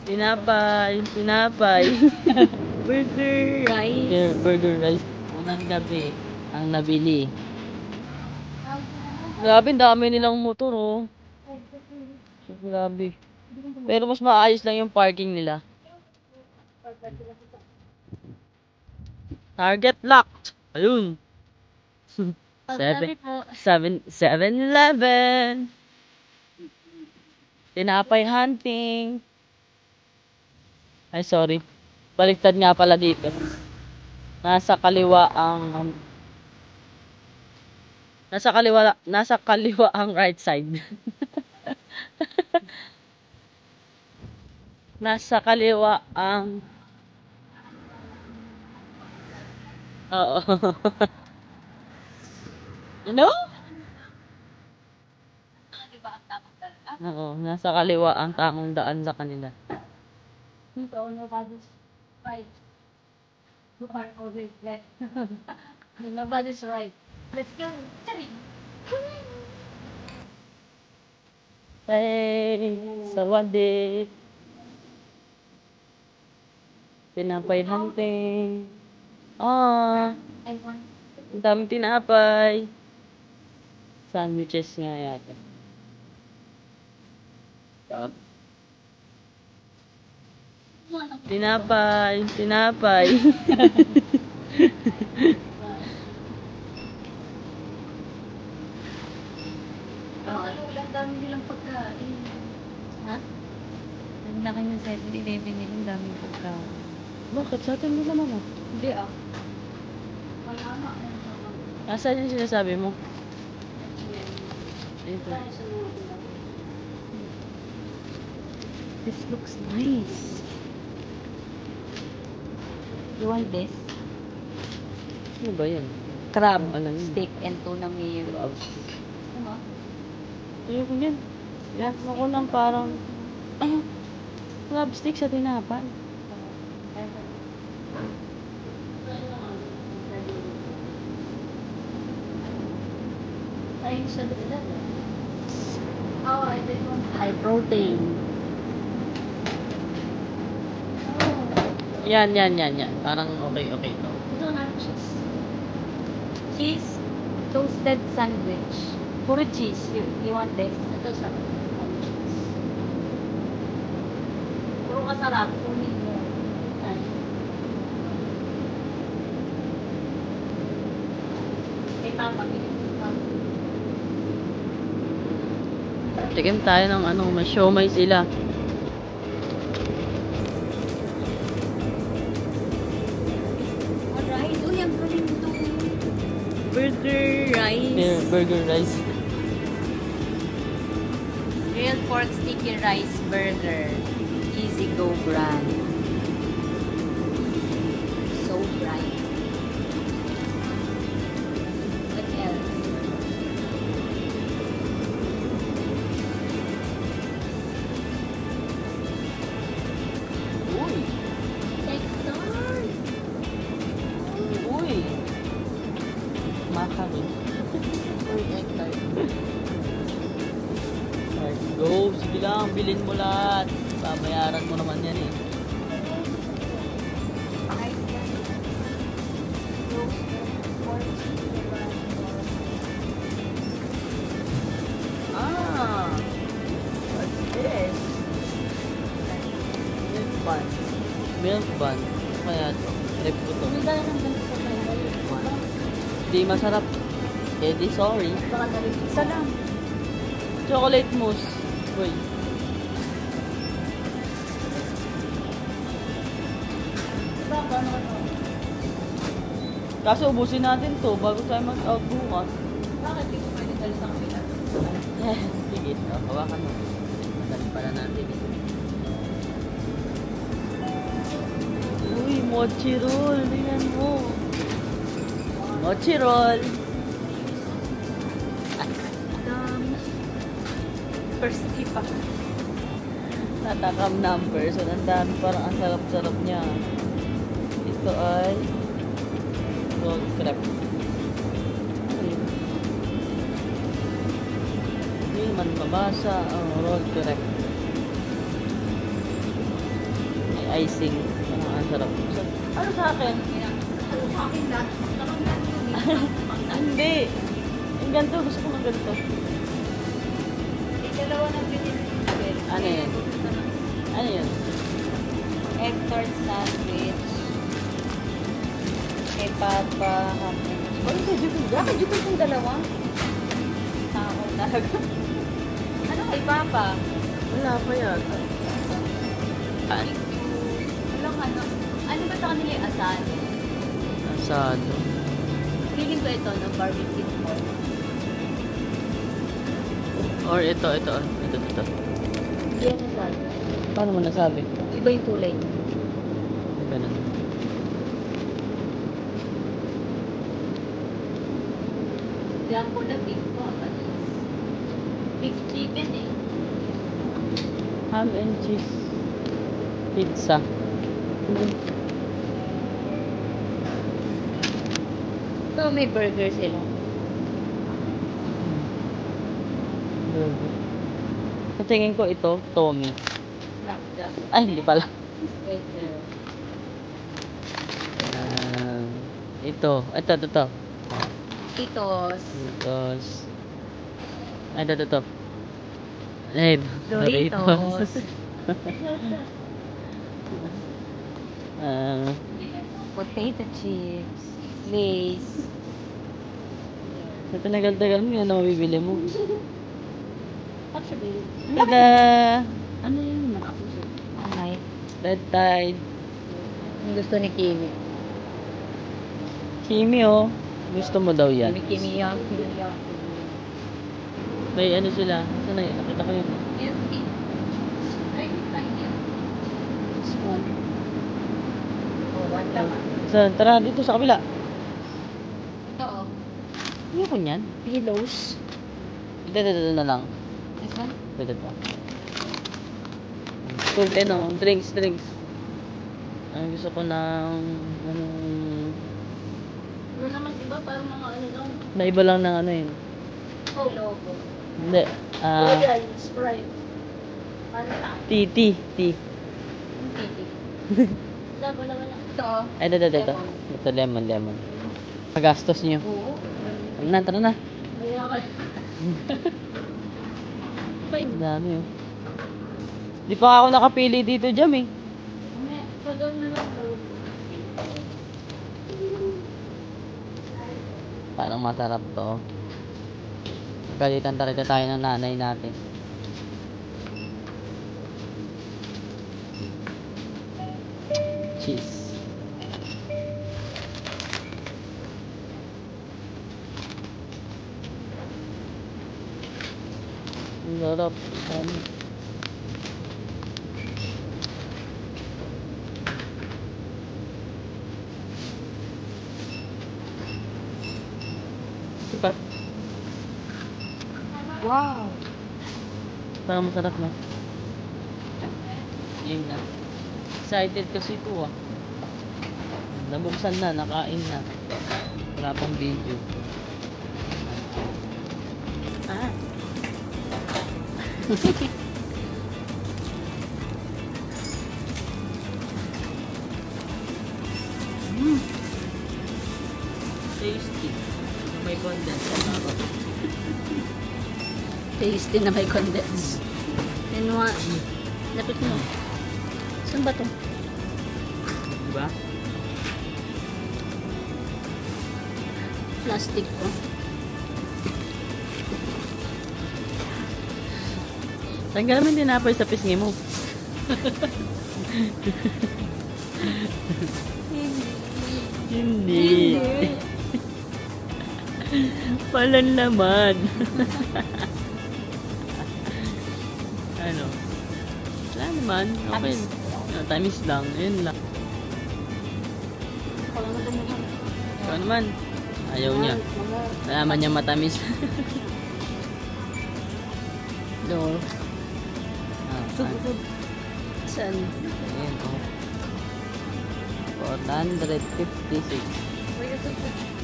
Tinapay, tinapay. Burger, rice. Yeah, burger rice. Unang gabi, ang nabili. Grabe, ang dami nilang motor, oh. Grabe. Pero mas maayos lang yung parking nila. Target locked. Ayun. Sabi po, 7-Eleven. Tinapay hunting. Ay, sorry. Baliktad nga pala dito. Nasa kaliwa ang right side. Nasa kaliwa ang Oo. Ano? Oo, nasa kaliwa ang tamang daan sa kanila. so nobody's right. You are always left. Nobody's right. Let's go. Hey, sawadi. Tinapay hunting. Ah, I want ang daming tinapay. Sandwiches nga yata. Tinapay, tinapay. Ang dami nilang pagkain. Ha? Ang laki ng 7-Eleven nila, ang daming pagkain. Bakit? Sa atin mo naman ah. Hindi ah. Wala na. Nasaan yung sinasabi mo? Ito. This looks nice. You want this? Ano ba yan? Crab, Alam yun. steak, and tuna mayo. Crab stick. Ayoko yan. Yan ako ng parang... Ah, crab stick sa tinapay. Ayun siya doon. Oh, I did want high protein. Yan. Parang okay to. Ito na cheese. Cheese toasted sandwich. Puro cheese. You want this? Ito siya. Puro kasarap. Kunin mo. Ay. Kay Papa, bigyan mo pa. Tikim tayo ng may siomay sila. Alright. Uy, ang galing ito. Burger rice. Yeah, burger rice. Real pork sticky rice burger. Easy Go brand. So bright. What else? Uy! Egg tart. Uy! Makari. Uy, egg tart. Let's go. Sige lang, bilhin mo lahat. Babayaran mo naman yan eh. Ice cream. Roasted pork sticky rice. Ah! What's this? Milk bun. Milk bun. Ano kaya to? Trip ko to. Hindi tayo ng ganito sa tayo. Di masarap. Eh di sorry. Baka dali. Isa lang. Chocolate mousse. Uy. Baka ano ka to? Kaso ubusin natin to bago tayo mag-out bukas. Bakit di ko pwede dali sa kapila? Sige, hawakan mo. Madali pala natin eh. Uy, mochi roll. Tingnan mo. Mochi roll. Thirsty pa. Tatakam number. So, ang dami. Parang ang sarap-sarap niya. Ito ay roll crepe. Ano yun? naman mabasa. Oh, roll correct. May icing. Ang sarap. Ano sa akin? Ano sa akin lahat? Hindi. Yung ganito. Gusto ko ng ganito. Dalawa na binili. Ano yun? Ano yun? Egg tart sandwich. Kay Papa. Ano sa dito? Bakit dito yung dalawa? Tao talaga. Ano kay Papa? Wala pa yata. Ano ba sa kanila yung asan? Asado. Feeling ko ito, no? Barbecue pork. Or ito. Ito. Hindi yan asan. Paano mo nasabi? Iba yung kulay. Ganun. Diyan ko na beef po. Beef chicken eh. Ham and cheese. Pizza. So, may burger sila. Burger. Sa tingin ko ito, Tommy. Snapchat. Ay, hindi pala. Wait there. Ito. Titos. Doritos. Ay, ito. Ay, Doritos. Ah, Potato chips. Lays. sa tinagal-tagal mo, ano mabibili mo? Actually, Tada! ano yun naman ako siya? Okay. Red Tide. Ang gusto ni Kimi. Kimi, oh. Gusto mo daw yan. Kimi yan. May ano sila. Saan na yun? Nakita ko yun. Small. Oh, one lang. Saan? Tara, dito sa kabila. Ito oh. Ano ko yan? Pillows. Ito na lang. This one? Ito. Kulte, no? Drinks. Ang gusto ko ng... Ano naman iba? Parang mga ano lang. na iba lang ng ano yun. Oh, logo. Hindi. Sprite. Fanta. Tea. Yung titi. Wala. Ito oh. Ay, ito. Ito, lemon. Pagastos nyo. Oo. Tara na. Maya ka. Ang dami, oh. Di pa ako nakapili dito, Jam, eh. Pagod na lang. Parang masarap to. Galitan talaga tayo ng nanay natin. Cheese. Ang sarap. Diba? Wow. Parang masarap, no? Yun na. Excited kasi ito, ah. Nabuksan na, nakain na. Wala pang video. Ah. Tasty. May condense na ako. Tasty na may condense. Then lapit mo. Saan ba to? Diba? Plastic ko. Tanggal naman tinapay sa pisngi mo. Hindi. Palan naman. Ano? Wala naman. Okay. Tamis lang. Yun lang. Ikaw naman. Ayaw niya. Nalaman niya matamis. Door. Saan? Saan? Ayan, oh. 456. Wait, ito.